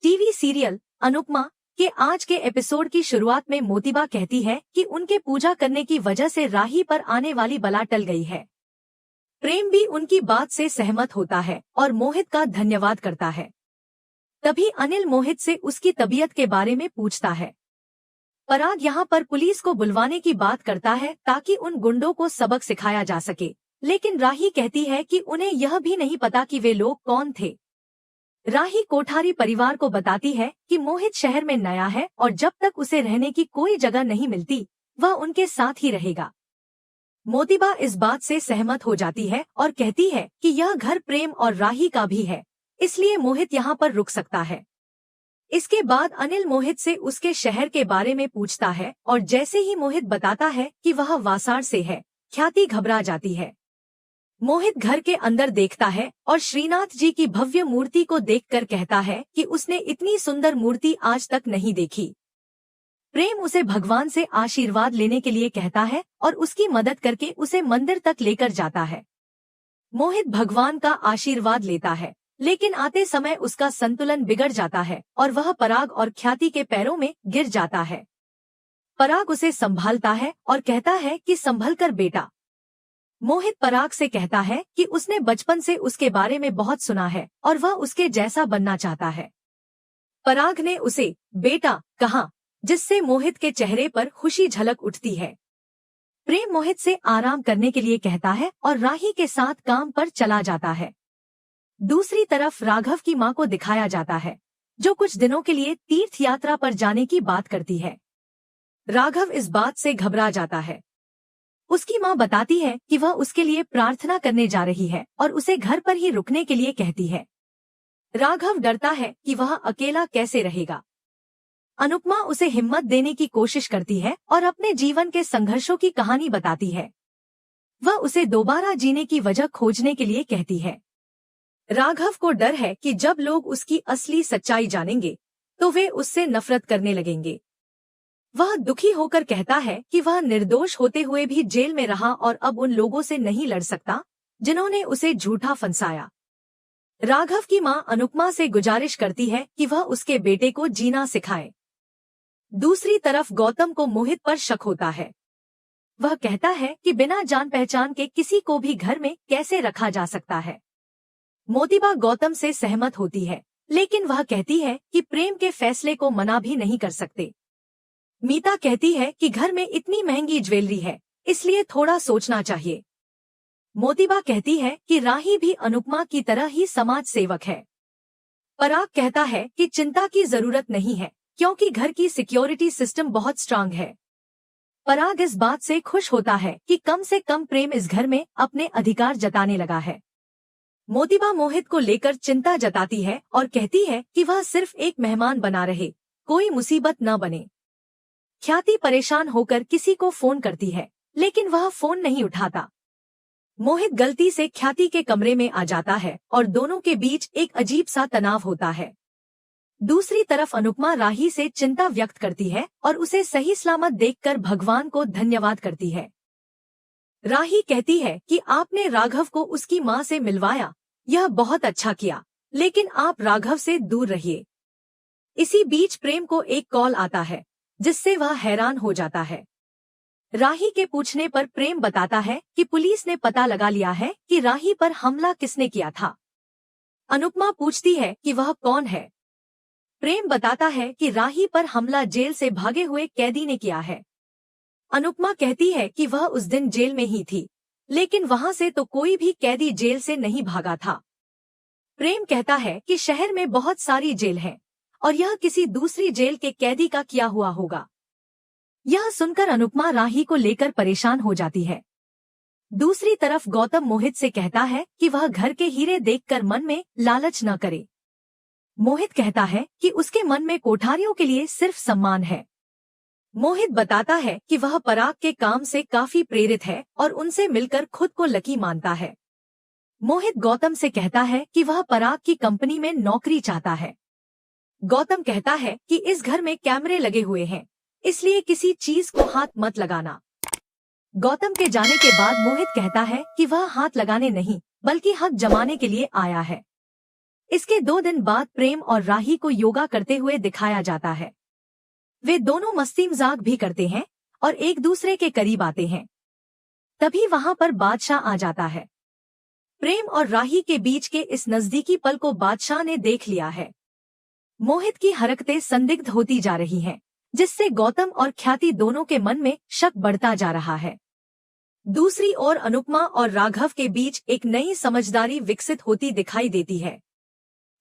TV serial Anupama के आज के एपिसोड की शुरुआत में मोतिबा कहती है कि उनके पूजा करने की वजह से राही पर आने वाली बला टल गई है। प्रेम भी उनकी बात से सहमत होता है और मोहित का धन्यवाद करता है। तभी अनिल मोहित से उसकी तबीयत के बारे में पूछता है। पराग यहाँ पर पुलिस को बुलवाने की बात करता है ताकि उन गुंडों को सबक सिखाया जा सके, लेकिन राही कहती है कि उन्हें यह भी नहीं पता कि वे लोग कौन थे। राही कोठारी परिवार को बताती है कि मोहित शहर में नया है और जब तक उसे रहने की कोई जगह नहीं मिलती वह उनके साथ ही रहेगा। मोतिबा इस बात से सहमत हो जाती है और कहती है कि यह घर प्रेम और राही का भी है, इसलिए मोहित यहाँ पर रुक सकता है। इसके बाद अनिल मोहित से उसके शहर के बारे में पूछता है और जैसे ही मोहित बताता है कि वह वासाड़ से है, ख्याति घबरा जाती है। मोहित घर के अंदर देखता है और श्रीनाथ जी की भव्य मूर्ति को देखकर कहता है कि उसने इतनी सुंदर मूर्ति आज तक नहीं देखी। प्रेम उसे भगवान से आशीर्वाद लेने के लिए कहता है और उसकी मदद करके उसे मंदिर तक लेकर जाता है। मोहित भगवान का आशीर्वाद लेता है, लेकिन आते समय उसका संतुलन बिगड़ जाता है और वह पराग और ख्याति के पैरों में गिर जाता है। पराग उसे संभालता है और कहता है कि संभल कर बेटा। मोहित पराग से कहता है कि उसने बचपन से उसके बारे में बहुत सुना है और वह उसके जैसा बनना चाहता है। पराग ने उसे बेटा कहा, जिससे मोहित के चेहरे पर खुशी झलक उठती है। प्रेम मोहित से आराम करने के लिए कहता है और राही के साथ काम पर चला जाता है। दूसरी तरफ राघव की मां को दिखाया जाता है, जो कुछ दिनों के लिए तीर्थ यात्रा पर जाने की बात करती है। राघव इस बात से घबरा जाता है। उसकी मां बताती है कि वह उसके लिए प्रार्थना करने जा रही है और उसे घर पर ही रुकने के लिए कहती है। राघव डरता है कि वह अकेला कैसे रहेगा। अनुपमा उसे हिम्मत देने की कोशिश करती है और अपने जीवन के संघर्षों की कहानी बताती है। वह उसे दोबारा जीने की वजह खोजने के लिए कहती है। राघव को डर है कि जब लोग उसकी असली सच्चाई जानेंगे तो वे उससे नफरत करने लगेंगे। वह दुखी होकर कहता है कि वह निर्दोष होते हुए भी जेल में रहा और अब उन लोगों से नहीं लड़ सकता जिन्होंने उसे झूठा फंसाया। राघव की मां अनुपमा से गुजारिश करती है कि वह उसके बेटे को जीना सिखाए। दूसरी तरफ गौतम को मोहित पर शक होता है। वह कहता है कि बिना जान पहचान के किसी को भी घर में कैसे रखा जा सकता है। मोतिबा गौतम से सहमत होती है, लेकिन वह कहती है कि प्रेम के फैसले को मना भी नहीं कर सकते। मीता कहती है कि घर में इतनी महंगी ज्वेलरी है, इसलिए थोड़ा सोचना चाहिए। मोतिबा कहती है कि राही भी अनुपमा की तरह ही समाज सेवक है। पराग कहता है कि चिंता की जरूरत नहीं है क्योंकि घर की सिक्योरिटी सिस्टम बहुत स्ट्रांग है। पराग इस बात से खुश होता है कि कम से कम प्रेम इस घर में अपने अधिकार जताने लगा है। मोतिबा मोहित को लेकर चिंता जताती है और कहती है कि वह सिर्फ एक मेहमान बना रहे, कोई मुसीबत न बने। ख्याति परेशान होकर किसी को फोन करती है, लेकिन वह फोन नहीं उठाता। मोहित गलती से ख्याति के कमरे में आ जाता है और दोनों के बीच एक अजीब सा तनाव होता है। दूसरी तरफ अनुपमा राही से चिंता व्यक्त करती है और उसे सही सलामत देखकर भगवान को धन्यवाद करती है। राही कहती है कि आपने राघव को उसकी मां से मिलवाया, यह बहुत अच्छा किया, लेकिन आप राघव से दूर रहिए। इसी बीच प्रेम को एक कॉल आता है, जिससे वह हैरान हो जाता है। राही के पूछने पर प्रेम बताता है कि पुलिस ने पता लगा लिया है कि राही पर हमला किसने किया था। अनुपमा पूछती है कि वह कौन है। प्रेम बताता है कि राही पर हमला जेल से भागे हुए कैदी ने किया है। अनुपमा कहती है कि वह उस दिन जेल में ही थी, लेकिन वहां से तो कोई भी कैदी जेल से नहीं भागा था। प्रेम कहता है कि शहर में बहुत सारी जेल हैं और यह किसी दूसरी जेल के कैदी का किया हुआ होगा। यह सुनकर अनुपमा राही को लेकर परेशान हो जाती है। दूसरी तरफ गौतम मोहित से कहता है कि वह घर के हीरे देखकर मन में लालच न करे। मोहित कहता है कि उसके मन में कोठारियों के लिए सिर्फ सम्मान है। मोहित बताता है कि वह पराग के काम से काफी प्रेरित है और उनसे मिलकर खुद को लकी मानता है। मोहित गौतम से कहता है कि वह पराग की कंपनी में नौकरी चाहता है। गौतम कहता है कि इस घर में कैमरे लगे हुए हैं, इसलिए किसी चीज को हाथ मत लगाना। गौतम के जाने के बाद मोहित कहता है कि वह हाथ लगाने नहीं बल्कि हक जमाने के लिए आया है। इसके 2 दिन बाद प्रेम और राही को योगा करते हुए दिखाया जाता है। वे दोनों मस्ती मजाक भी करते हैं और एक दूसरे के करीब आते हैं। तभी वहां पर बादशाह आ जाता है। प्रेम और राही के बीच के इस नजदीकी पल को बादशाह ने देख लिया है। मोहित की हरकतें संदिग्ध होती जा रही हैं, जिससे गौतम और ख्याति दोनों के मन में शक बढ़ता जा रहा है। दूसरी ओर अनुपमा और राघव के बीच एक नई समझदारी विकसित होती दिखाई देती है।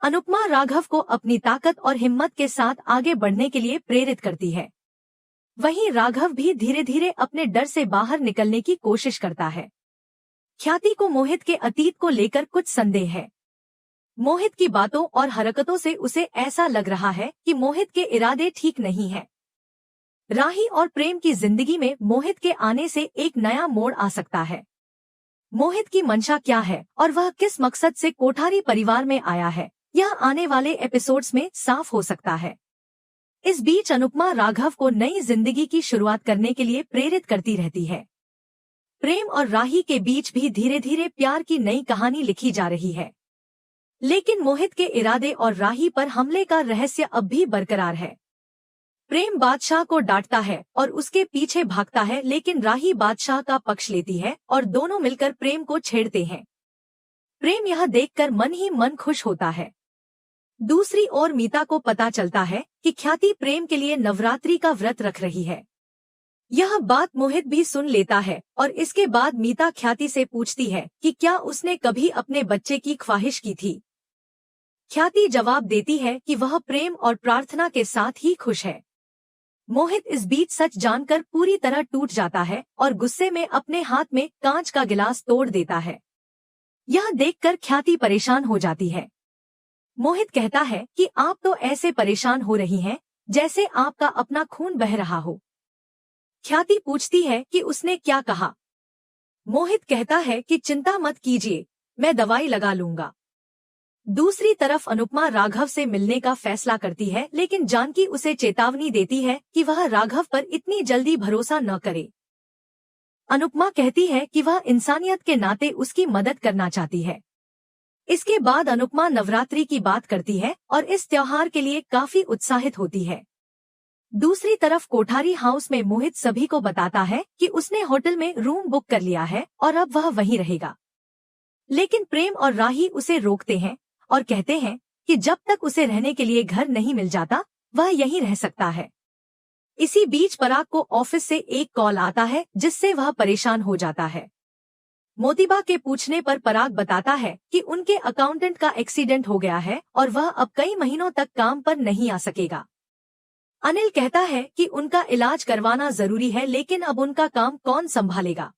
अनुपमा राघव को अपनी ताकत और हिम्मत के साथ आगे बढ़ने के लिए प्रेरित करती है। वहीं राघव भी धीरे धीरे अपने डर से बाहर निकलने की कोशिश करता है। ख्याति को मोहित के अतीत को लेकर कुछ संदेह है। मोहित की बातों और हरकतों से उसे ऐसा लग रहा है कि मोहित के इरादे ठीक नहीं हैं। राही और प्रेम की जिंदगी में मोहित के आने से एक नया मोड़ आ सकता है। मोहित की मंशा क्या है और वह किस मकसद से कोठारी परिवार में आया है, यह आने वाले एपिसोड्स में साफ हो सकता है। इस बीच अनुपमा राघव को नई जिंदगी की शुरुआत करने के लिए प्रेरित करती रहती है। प्रेम और राही के बीच भी धीरे धीरे प्यार की नई कहानी लिखी जा रही है। लेकिन मोहित के इरादे और राही पर हमले का रहस्य अब भी बरकरार है। प्रेम बादशाह को डांटता है और उसके पीछे भागता है, लेकिन राही बादशाह का पक्ष लेती है और दोनों मिलकर प्रेम को छेड़ते हैं। प्रेम यह देखकर मन ही मन खुश होता है। दूसरी ओर मीता को पता चलता है कि ख्याति प्रेम के लिए नवरात्रि का व्रत रख रही है। यह बात मोहित भी सुन लेता है और इसके बाद मीता ख्याति से पूछती है कि क्या उसने कभी अपने बच्चे की ख्वाहिश की थी। ख्याति जवाब देती है कि वह प्रेम और प्रार्थना के साथ ही खुश है। मोहित इस बीच सच जानकर पूरी तरह टूट जाता है और गुस्से में अपने हाथ में कांच का गिलास तोड़ देता है। यह देखकर ख्याति परेशान हो जाती है। मोहित कहता है कि आप तो ऐसे परेशान हो रही हैं जैसे आपका अपना खून बह रहा हो। ख्याति पूछती है कि उसने क्या कहा। मोहित कहता है कि चिंता मत कीजिए, मैं दवाई लगा लूंगा। दूसरी तरफ अनुपमा राघव से मिलने का फैसला करती है, लेकिन जानकी उसे चेतावनी देती है कि वह राघव पर इतनी जल्दी भरोसा न करे। अनुपमा कहती है कि वह इंसानियत के नाते उसकी मदद करना चाहती है। इसके बाद अनुपमा नवरात्रि की बात करती है और इस त्योहार के लिए काफी उत्साहित होती है। दूसरी तरफ कोठारी हाउस में मोहित सभी को बताता है कि उसने होटल में रूम बुक कर लिया है और अब वह वहीं रहेगा। लेकिन प्रेम और राही उसे रोकते हैं और कहते हैं कि जब तक उसे रहने के लिए घर नहीं मिल जाता वह यहीं रह सकता है। इसी बीच पराग को ऑफिस से एक कॉल आता है, जिससे वह परेशान हो जाता है। मोतीबा के पूछने पर पराग बताता है कि उनके अकाउंटेंट का एक्सीडेंट हो गया है और वह अब कई महीनों तक काम पर नहीं आ सकेगा। अनिल कहता है कि उनका इलाज करवाना जरूरी है, लेकिन अब उनका काम कौन संभालेगा।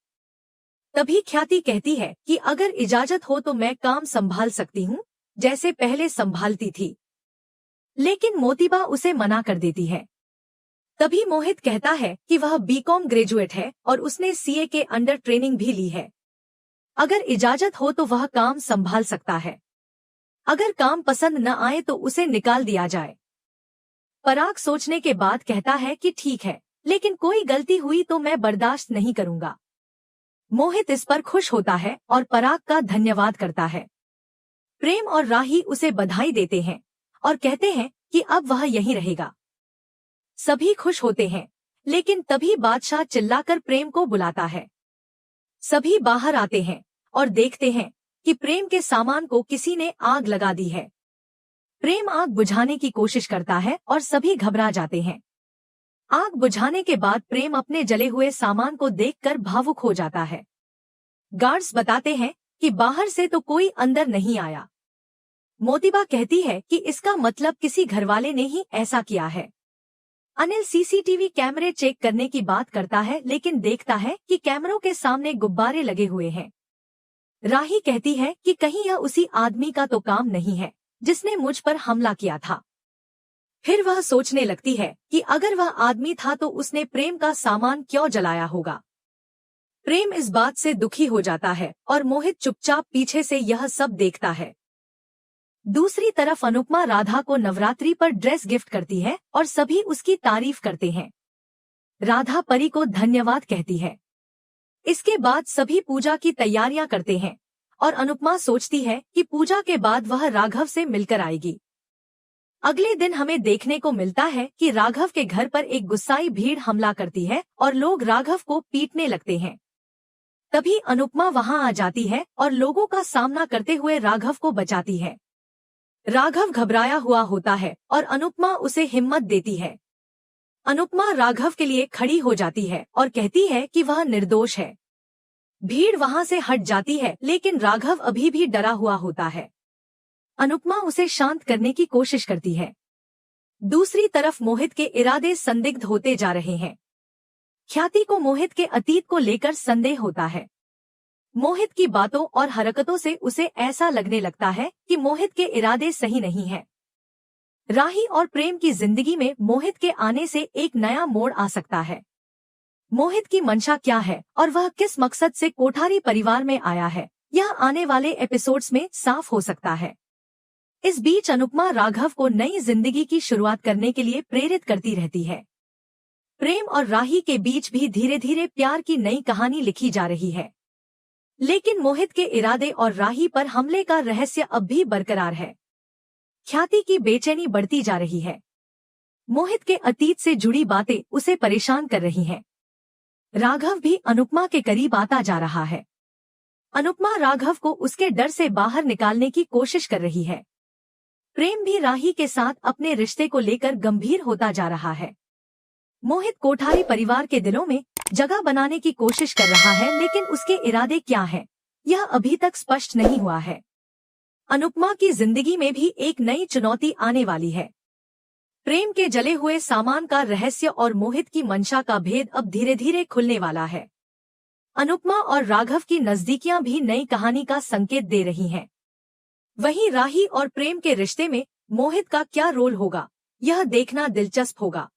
तभी ख्याति कहती है कि अगर इजाजत हो तो मैं काम संभाल सकती हूँ, जैसे पहले संभालती थी। लेकिन मोतीबा उसे मना कर देती है। तभी मोहित कहता है कि वह बीकॉम ग्रेजुएट है और उसने सीए के अंडर ट्रेनिंग भी ली है। अगर इजाजत हो तो वह काम संभाल सकता है। अगर काम पसंद न आए तो उसे निकाल दिया जाए। पराग सोचने के बाद कहता है कि ठीक है, लेकिन कोई गलती हुई तो मैं बर्दाश्त नहीं करूंगा। मोहित इस पर खुश होता है और पराग का धन्यवाद करता है। प्रेम और राही उसे बधाई देते हैं और कहते हैं कि अब वह यहीं रहेगा। सभी खुश होते हैं, लेकिन तभी बादशाह चिल्लाकर प्रेम को बुलाता है। सभी बाहर आते हैं और देखते हैं कि प्रेम के सामान को किसी ने आग लगा दी है। प्रेम आग बुझाने की कोशिश करता है और सभी घबरा जाते हैं। आग बुझाने के बाद प्रेम अपने जले हुए सामान को देखकर भावुक हो जाता है। गार्ड्स बताते हैं कि बाहर से तो कोई अंदर नहीं आया। मोतीबा कहती है कि इसका मतलब किसी घरवाले ने ही ऐसा किया है। अनिल सीसीटीवी कैमरे चेक करने की बात करता है, लेकिन देखता है कि कैमरों के सामने गुब्बारे लगे हुए हैं। राही कहती है कि कहीं यह उसी आदमी का तो काम नहीं है जिसने मुझ पर हमला किया था। फिर वह सोचने लगती है कि अगर वह आदमी था तो उसने प्रेम का सामान क्यों जलाया होगा। प्रेम इस बात से दुखी हो जाता है और मोहित चुपचाप पीछे से यह सब देखता है। दूसरी तरफ अनुपमा राधा को नवरात्रि पर ड्रेस गिफ्ट करती है और सभी उसकी तारीफ करते हैं। राधा परी को धन्यवाद कहती है। इसके बाद सभी पूजा की तैयारियां करते हैं और अनुपमा सोचती है कि पूजा के बाद वह राघव से मिलकर आएगी। अगले दिन हमें देखने को मिलता है कि राघव के घर पर एक गुस्साई भीड़ हमला करती है और लोग राघव को पीटने लगते हैं। तभी अनुपमा वहां आ जाती है और लोगों का सामना करते हुए राघव को बचाती है। राघव घबराया हुआ होता है और अनुपमा उसे हिम्मत देती है। अनुपमा राघव के लिए खड़ी हो जाती है और कहती है कि वह निर्दोष है। भीड़ वहां से हट जाती है, लेकिन राघव अभी भी डरा हुआ होता है। अनुपमा उसे शांत करने की कोशिश करती है। दूसरी तरफ मोहित के इरादे संदिग्ध होते जा रहे हैं। ख्याति को मोहित के अतीत को लेकर संदेह होता है। मोहित की बातों और हरकतों से उसे ऐसा लगने लगता है कि मोहित के इरादे सही नहीं हैं। राही और प्रेम की जिंदगी में मोहित के आने से एक नया मोड़ आ सकता है। मोहित की मंशा क्या है और वह किस मकसद से कोठारी परिवार में आया है, यह आने वाले एपिसोड्स में साफ हो सकता है। इस बीच अनुपमा राघव को नई जिंदगी की शुरुआत करने के लिए प्रेरित करती रहती है। प्रेम और राही के बीच भी धीरे धीरे प्यार की नई कहानी लिखी जा रही है। लेकिन मोहित के इरादे और राही पर हमले का रहस्य अब भी बरकरार है। ख्याति की बेचैनी बढ़ती जा रही है। मोहित के अतीत से जुड़ी बातें उसे परेशान कर रही हैं। राघव भी अनुपमा के करीब आता जा रहा है। अनुपमा राघव को उसके डर से बाहर निकालने की कोशिश कर रही है। प्रेम भी राही के साथ अपने रिश्ते को लेकर गंभीर होता जा रहा है। मोहित कोठारी परिवार के दिलों में जगह बनाने की कोशिश कर रहा है, लेकिन उसके इरादे क्या हैं, यह अभी तक स्पष्ट नहीं हुआ है। अनुपमा की जिंदगी में भी एक नई चुनौती आने वाली है। प्रेम के जले हुए सामान का रहस्य और मोहित की मंशा का भेद अब धीरे धीरे खुलने वाला है। अनुपमा और राघव की नजदीकियां भी नई कहानी का संकेत दे रही हैं। वहीं राही और प्रेम के रिश्ते में मोहित का क्या रोल होगा, यह देखना दिलचस्प होगा।